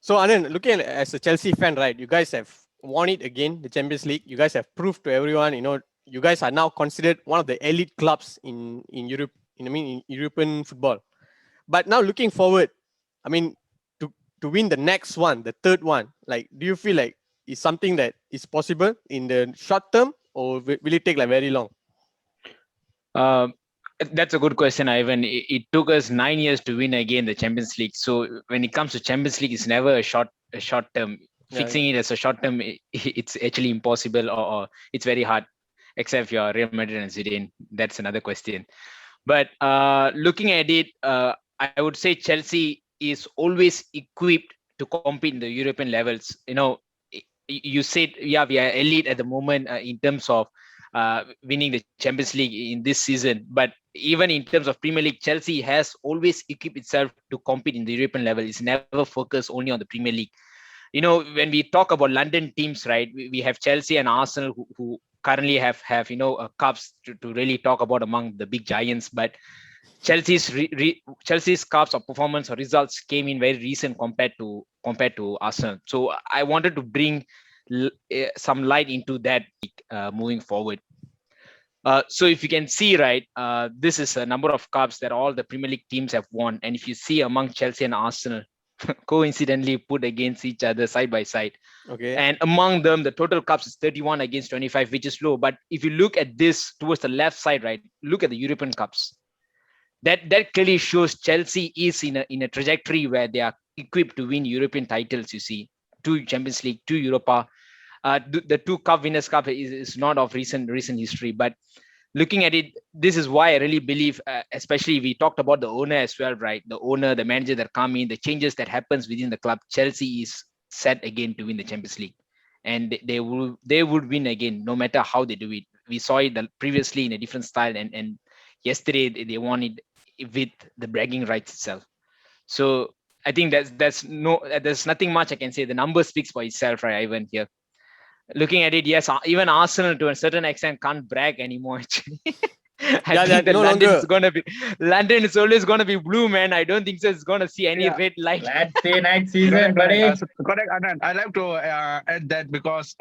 So Anand, looking at as a Chelsea fan, right? You guys have won it again, the Champions League. You guys have proved to everyone, you guys are now considered one of the elite clubs in Europe. In European football. But now looking forward, I mean, to win the next one, the third one, like, do you feel like it's something that is possible in the short term, or will it take like very long? Uh, that's a good question, Ivan. It took us 9 years to win again the Champions League. So when it comes to Champions League, it's never a short term. Yeah. Fixing it as a short term, it's actually impossible, or it's very hard, except if you're Real Madrid and Zidane. That's another question. But looking at it, I would say Chelsea is always equipped to compete in the European levels. You said, yeah, we are elite at the moment in terms of winning the Champions League in this season. But even in terms of Premier League, Chelsea has always equipped itself to compete in the European level. It's never focused only on the Premier League. When we talk about London teams, right, we have Chelsea and Arsenal who currently have cups to really talk about among the big giants. But Chelsea's cups or performance or results came in very recent compared to Arsenal. So I wanted to bring some light into that moving forward. So if you can see, right, this is a number of cups that all the Premier League teams have won. And if you see among Chelsea and Arsenal, coincidentally put against each other side by side. Okay. And among them, the total cups is 31 against 25, which is low. But if you look at this towards the left side, right, look at the European cups. That clearly shows Chelsea is in a trajectory where they are equipped to win European titles. You see, 2 Champions League, 2 Europa. The 2 Cup Winners' Cup is not of recent history, but looking at it, this is why I really believe, especially we talked about the owner as well, right? The owner, the manager that come in, the changes that happens within the club. Chelsea is set again to win the Champions League, and they would win again, no matter how they do it. We saw it previously in a different style, and yesterday they won it with the bragging rights itself. So I think there's nothing much I can say. The number speaks for itself, right, Ivan? Here. Looking at it, yes, even Arsenal to a certain extent can't brag anymore. Actually, I think London is always gonna be blue, man. I don't think so. It's gonna see any red light. Let's say next season, buddy. Correct, Anand. I like to add that because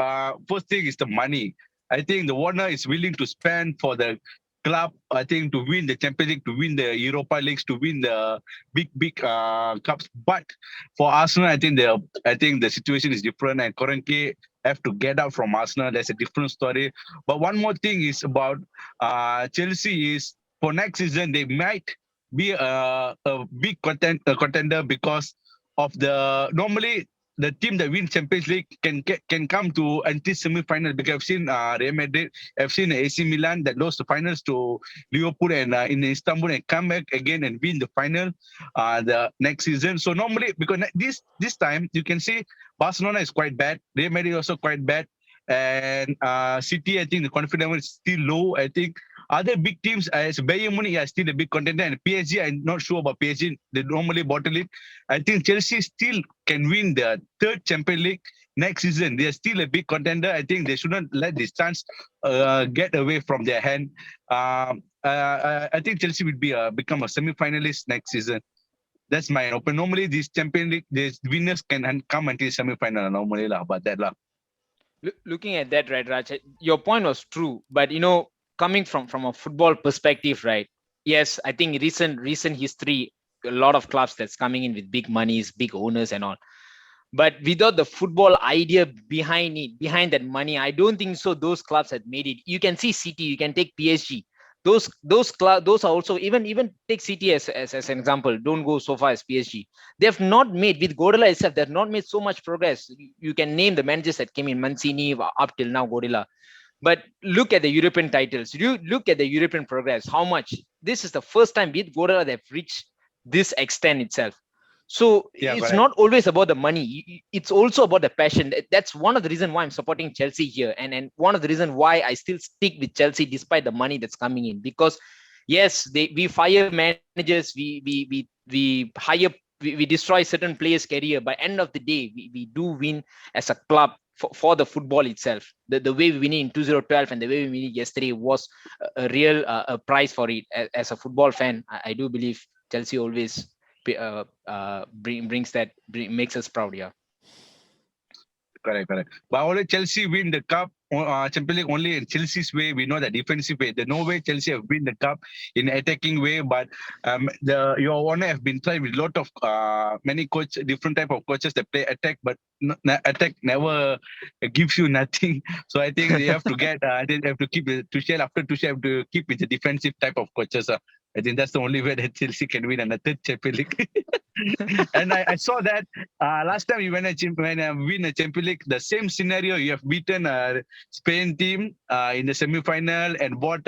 first thing is the money. I think the owner is willing to spend for the club. I think to win the Champions League, to win the Europa Leagues, to win the big cups. But for Arsenal, I think the situation is different, and currently have to get out from Arsenal. That's a different story. But one more thing is about Chelsea is for next season they might be a big contender because of normally the team that wins Champions League can come to until semi-final, because I've seen Real Madrid, I've seen AC Milan that lost the finals to Liverpool and in Istanbul, and come back again and win the final the next season. So normally, because this time you can see Barcelona is quite bad, Real Madrid also quite bad, and City, I think the confidence level is still low. I think other big teams as Bayern Munich are still a big contender, and PSG, I'm not sure about PSG. They normally bottle it. I think Chelsea still can win the 3rd Champions League next season. They are still a big contender. I think they shouldn't let this chance get away from their hand. I think Chelsea will become a semi-finalist next season. That's my opinion. Normally, this Champions League, these winners can come until semi-final normally, but that Looking at that, right, Raj, your point was true, but coming from a football perspective, right? Yes, I think recent history, a lot of clubs that's coming in with big monies, big owners and all. But without the football idea behind that money, I don't think so those clubs had made it. You can see City, you can take PSG. Those clubs, those are also, even take City as an example. Don't go so far as PSG. They have not made, with Guardiola itself, they have not made so much progress. You can name the managers that came in, ManCity up till now, Guardiola. But look at the European titles. You look at the European progress. How much? This is the first time with Guardiola they've reached this extent itself. So it's not always about the money. It's also about the passion. That's one of the reasons why I'm supporting Chelsea here. And one of the reasons why I still stick with Chelsea despite the money that's coming in. Because yes, we fire managers, we hire, we destroy certain players' career. By end of the day, we do win as a club for the football itself. The way we win it in 2012 and the way we win it yesterday was a real a prize for it. As a football fan, I do believe Chelsea always makes us proud. Yeah. Correct. But only Chelsea win the cup, Champions League only in Chelsea's way. We know the defensive way. There's no way Chelsea have win the cup in attacking way. But your owner have been tried with a lot of many different type of coaches that play attack, but attack never gives you nothing. So I think they have to get. They have to keep Tuchel after Tuchel have to keep with the defensive type of coaches. I think that's the only way that Chelsea can win another Champions League. And I saw that last time you win a Champions League, the same scenario, you have beaten a Spain team in the semi-final and bought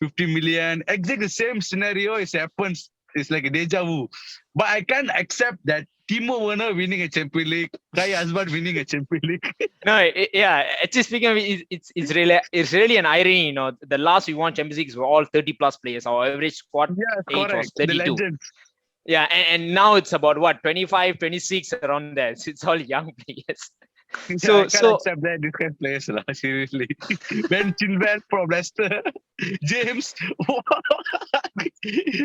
50 million. Exactly the same scenario happens. It's like a deja vu. But I can't accept that Timo Werner winning a Champions League, Kai Asbad winning a Champions League. No, actually speaking of it, it's really an irony. You know, the last we won Champions Leagues were all 30 plus players. Our average squad age was 32. The legends. Yeah, and now it's about what 25, 26 around there. It's all young players. I can't accept that this kind of players, seriously. Ben Chilwell from Leicester, James.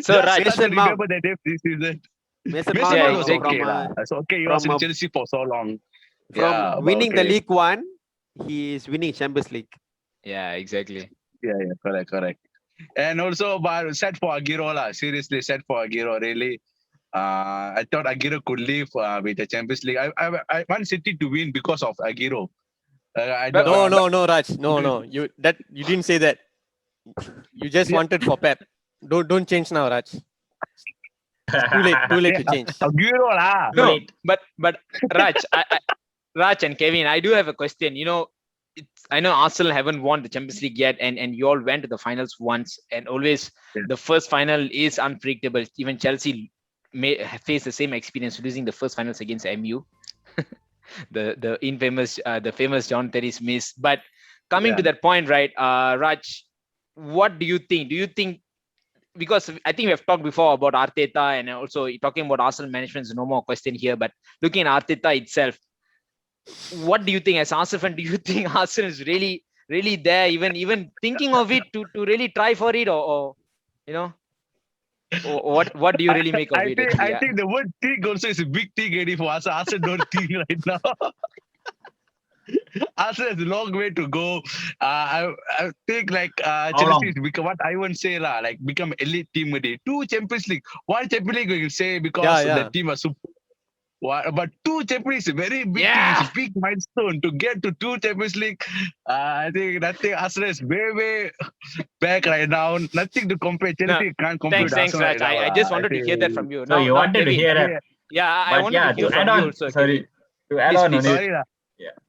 So I Raj, can't remember that name this season. Mason Mason Mount was also okay. from, It's okay. He was from in a- Chelsea for so long. from winning the League One, he is winning Champions League. yeah, exactly. Yeah, correct. And also, but sad for Aguero lah. Seriously, sad for Aguero. Really, I thought Aguero could live with the Champions League. I want City to win because of Aguero. No, Raj. No. You didn't say that. You just wanted for Pep. Don't change now, Raj. It's too late to change. Aguero lah. No, but Raj, Raj and Kevin, I do have a question. You know, I know Arsenal haven't won the Champions League yet, and you all went to the finals once, and always the first final is unpredictable. Even Chelsea may face the same experience, losing the first finals against MU. the infamous, the famous John Terry's miss. But coming to that point, right, Raj, what do you think? Do you think, because I think we have talked before about Arteta, and also talking about Arsenal management is no more question here, but looking at Arteta itself, what do you think as Arsenal fan? Do you think Arsenal is really there, even thinking of it to really try for it, or you know, or what do you really make of it? I think the word "think" also is a big thing already for us. Arsenal don't think right now. Arsenal has a long way to go. I think like Chelsea is become what I won't say lah, like become elite team already. 2 Champions League, 1 Champions League we can say because the team was super. But 2 Champions League is a very big thing. It's a big milestone to get to 2 Champions League. I think Arsenal is way back right now. Nothing to compare. Chelsea can't compare. Thanks, Raj. I just wanted to hear that from you. So you wanted to hear that? Yeah, I wanted to hear from you also. Sorry, to add on Sorry lah.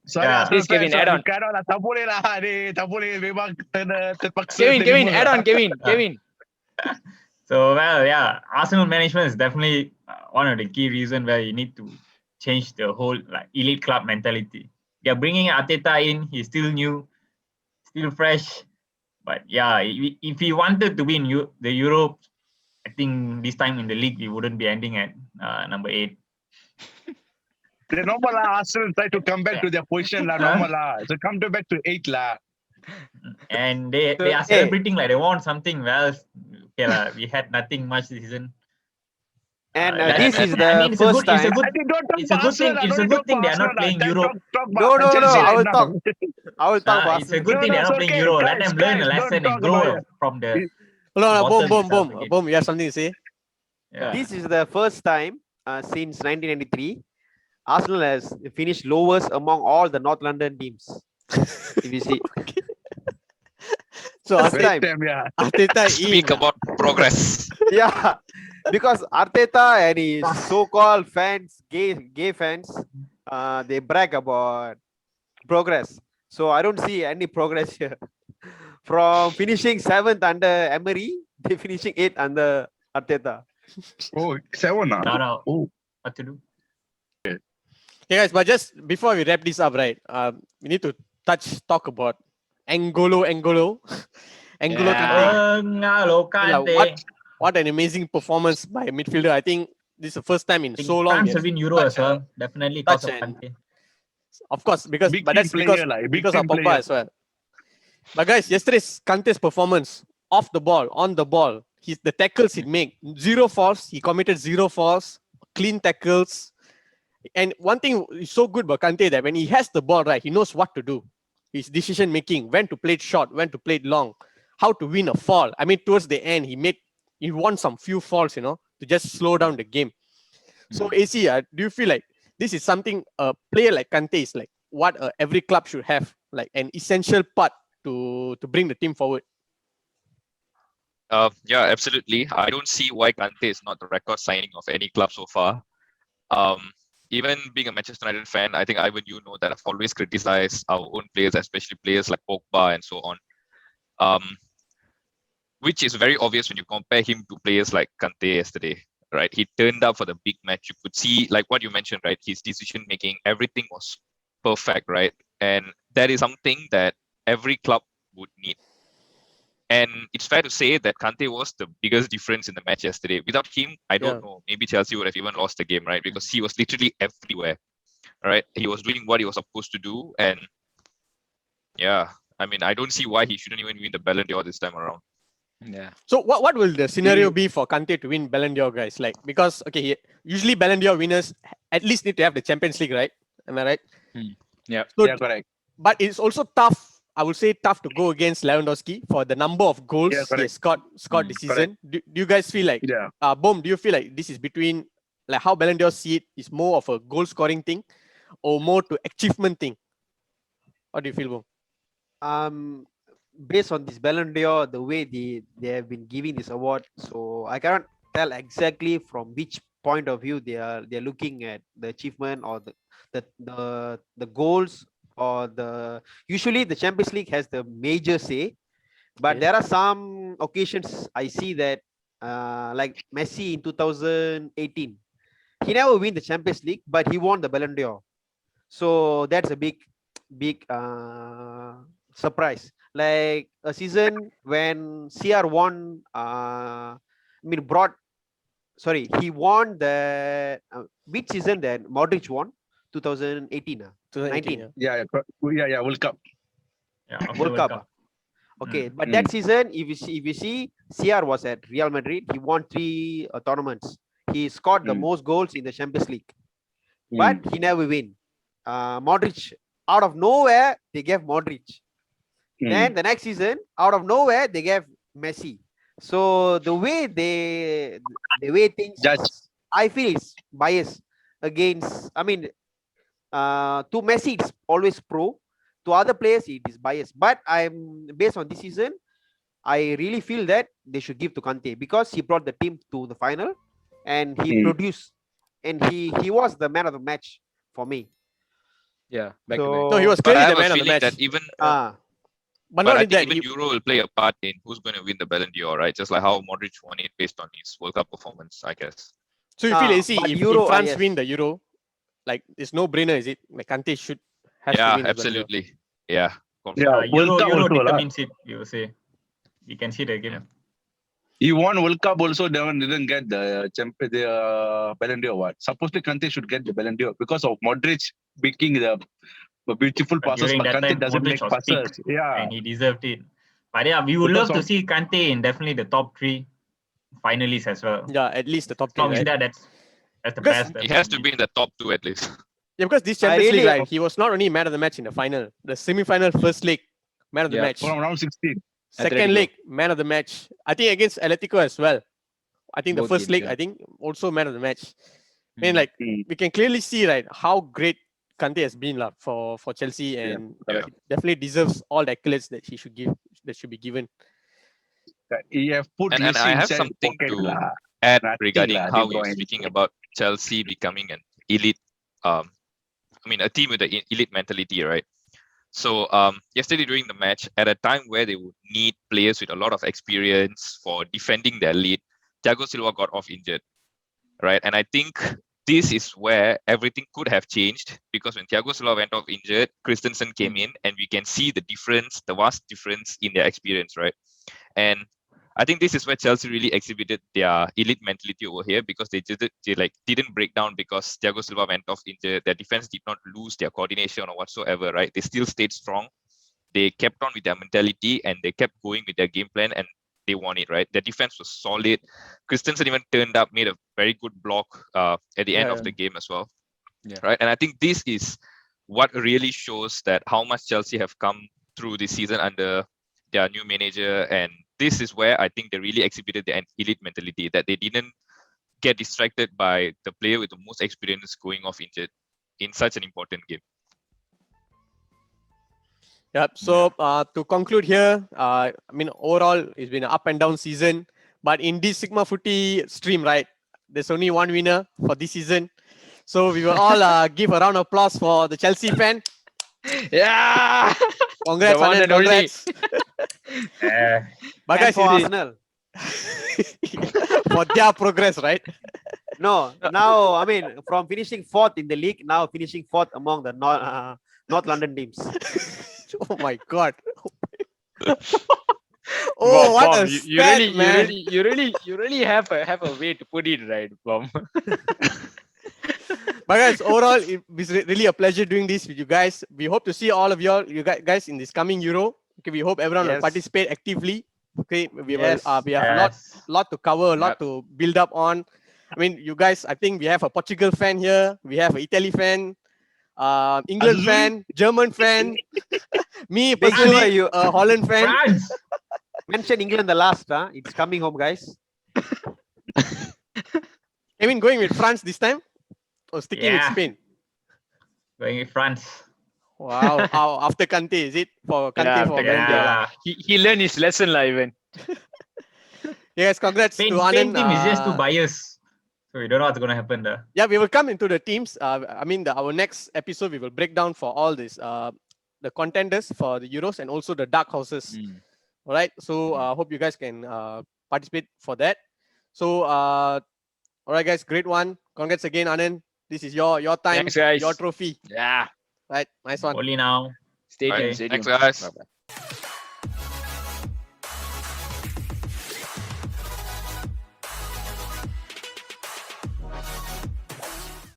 Sorry, please, Kevin, add on. Tak boleh lah. Tak boleh. Memang terpaksa. Kevin, add on, Kevin. So, Arsenal management is definitely one of the key reasons where you need to change the whole elite club mentality. You're bringing Arteta in, he's still new, still fresh. But if he wanted to win the Europe, I think this time in the league, we wouldn't be ending at number 8. The normal lah. Arsenal try to come back to their position lah. Normal lah. So come back to 8 lah. And they are celebrating like they want something. Well, okay lah. We had nothing much this season. And this is the first time. It's a good thing they are not playing Euro. No. I will talk. It's a good thing they are not playing Euro. Let them learn a lesson and grow from the. Boom. You have something to say? Yeah. This is the first time since 1993 Arsenal has finished lowest among all the North London teams. If you see. So Arteta speak about progress. Yeah, because Arteta and his so-called fans, gay fans, they brag about progress. So I don't see any progress here. From finishing 7th under Emery, they finishing 8th under Arteta. Oh, 7 now. No. Oh. What to do? Okay, guys, but just before we wrap this up, right? We need to talk about N'Golo Kante. What an amazing performance by a midfielder. I think this is the first time in so long. France have been Euro as well. Definitely because of Kante. Of course, because Big but team that's because player, like, big because of team Pogba player. as well. But guys, yesterday's Kante's performance off the ball, on the ball, the tackles he made, 0 falls. He committed 0 falls, clean tackles. And one thing is so good about Kante that when he has the ball, right, he knows what to do. His decision making, when to play it short, when to play it long, how to win a fall. I mean, towards the end, he won some few falls, to just slow down the game. So AC, do you feel like this is something a player like Kante is like what every club should have, like an essential part to bring the team forward? Yeah, absolutely. I don't see why Kante is not the record signing of any club so far. Even being a Manchester United fan, I think Ivan, you know that I've always criticized our own players, especially players like Pogba and so on. Which is very obvious when you compare him to players like Kante yesterday, right? He turned up for the big match. You could see, like what you mentioned, right? His decision making, everything was perfect, right? And that is something that every club would need. And it's fair to say that Kante was the biggest difference in the match yesterday. Without him, I don't know. Maybe Chelsea would have even lost the game, right? Because he was literally everywhere, right? He was doing what he was supposed to do. And yeah, I mean, I don't see why he shouldn't even win the Balon d'Or this time around. Yeah. So what will the scenario be for Kante to win Balon d'Or, guys? Like, because, okay, usually Balon d'Or winners at least need to have the Champions League, right? Am I right? Yeah. So, Yeah, correct. but it's also tough. I would say tough to go against Lewandowski for the number of goals Yeah, he correct. has scored this season. Do you guys feel like, Yeah. Boom, do you feel like this is between, like how Balon d'Or see it is more of a goal scoring thing or more to achievement thing? What do you feel, Boom? Based on this Balon d'Or, the way they have been giving this award, so I cannot tell exactly from which point of view they're looking at the achievement or the goals or usually the Champions League has the major say, but there are some occasions I see that like Messi in 2018, he never win the Champions League, but he won the Balon d'Or. So that's a big surprise. Like a season when CR won, he won which season that Modric won? 2018, 19. Yeah, World Cup. Yeah, after World Cup. Okay, but that season, if you see, CR was at Real Madrid. He won 3 tournaments. He scored the most goals in the Champions League, but he never win. Modric, out of nowhere, they gave Modric. Then the next season, out of nowhere, they gave Messi. So the way things Judge. I feel it's biased against. I mean, to Messi, it's always pro. To other players, it is biased. But I'm based on this season, I really feel that they should give to Kante because he brought the team to the final and he produced, and he was the man of the match for me. Yeah. No, he was But clearly I the have a man of the feeling match. that even But But not I only think that, even Euro will play a part in who's going to win the Balon d'Or, right? Just like how Modric won it based on his World Cup performance, I guess. so you feel AC but if Euro, France yes. win the Euro, like it's no brainer, is it? Like Kante has to win the Balon d'Or. Absolutely. Yeah. Yeah, World Cup Euro also, determines it, you say. You can see the game. Yeah. He won World Cup also, didn't get the Balon d'Or award. Supposedly Kante should get the Balon d'Or because of Modric making the beautiful But passes, during but that Kante time, doesn't Modric make was peak, passes. Yeah. and he deserved it. But yeah, we would Because love to of- see Kante in definitely the top 3 finalists as well. Yeah, at least the top As long 3, as right? that's the Because best. He has to be in the top 2 at least. Yeah, because this I Champions League, really- right? He was not only man of the match in the final, the semi-final first leg, man of the match. From round 16. Second Atletico. leg, man of the match. I think against Atletico as well. I think the Both first games, leg, yeah. I think also man of the match. I mean, like Mm. we can clearly see, right, how great Kante has been for Chelsea, and correct. he definitely deserves all the accolades that should be given. He have put And Messi I have inside something pocket to lah. add Nothing regarding lah, how De you're Bruyne. speaking about Chelsea becoming an elite, a team with an elite mentality, right? So yesterday during the match, at a time where they would need players with a lot of experience for defending their lead, Thiago Silva got off injured, right? And I think this is where everything could have changed, because when Thiago Silva went off injured, Christensen came in, and we can see the difference, the vast difference in their experience, right? And I think this is where Chelsea really exhibited their elite mentality over here, because they didn't break down because Thiago Silva went off injured. Their defense did not lose their coordination or whatsoever, right? They still stayed strong. They kept on with their mentality and they kept going with their game plan, and they won it, right? Their defense was solid. Christensen even turned up, made a very good block at the end of the game as well. Yeah. Right. And I think this is what really shows that how much Chelsea have come through this season under their new manager. And this is where I think they really exhibited their elite mentality, that they didn't get distracted by the player with the most experience going off injured in such an important game. Yep. So to conclude here, I mean, overall, it's been an up and down season. But in this Sigma Footy stream, right, there's only one winner for this season. So we will all give a round of applause for the Chelsea fan. Yeah. Congrats, The one Anand, and only. congrats. But And guys, for it Arsenal. for their progress, right? No, now I mean from finishing fourth in the league, now finishing fourth among the North London teams. Oh my God. Bomb, Oh, what Bomb, a you stat, really, man. you really have a way to put it right, Bomb. But guys, overall, it was really a pleasure doing this with you guys. We hope to see all of you guys in this coming Euro. Okay, we hope everyone will Yes. participate actively. Okay, we Yes. will. We have a lot to cover, a lot to build up on. I mean, you guys. I think we have a Portugal fan here. We have an Italy fan, England Azul. fan, German fan. Me Make sure personally, you a Holland fan. France. mention England the last. It's coming home, guys. I mean, going with France this time, or sticking with Yeah. Spain. Going with France. Wow. After Kante, is it for Kante Yeah, for after Balon D'Or? Yeah. He learned his lesson, even. Yes, congrats Spain, to Spain Anand. team is just too biased. So we don't know what's going to happen there. Yeah, we will come into the teams. I mean, our next episode, we will break down for all this, the contenders for the Euros and also the dark horses. All right. So hope you guys can participate for that. So, all right, guys, great one. Congrats again, Anand. This is your time, Thanks, guys. your trophy. Yeah. Right, nice one. Only now. Stadium, Bye. stadium. Thanks, guys. Bye-bye.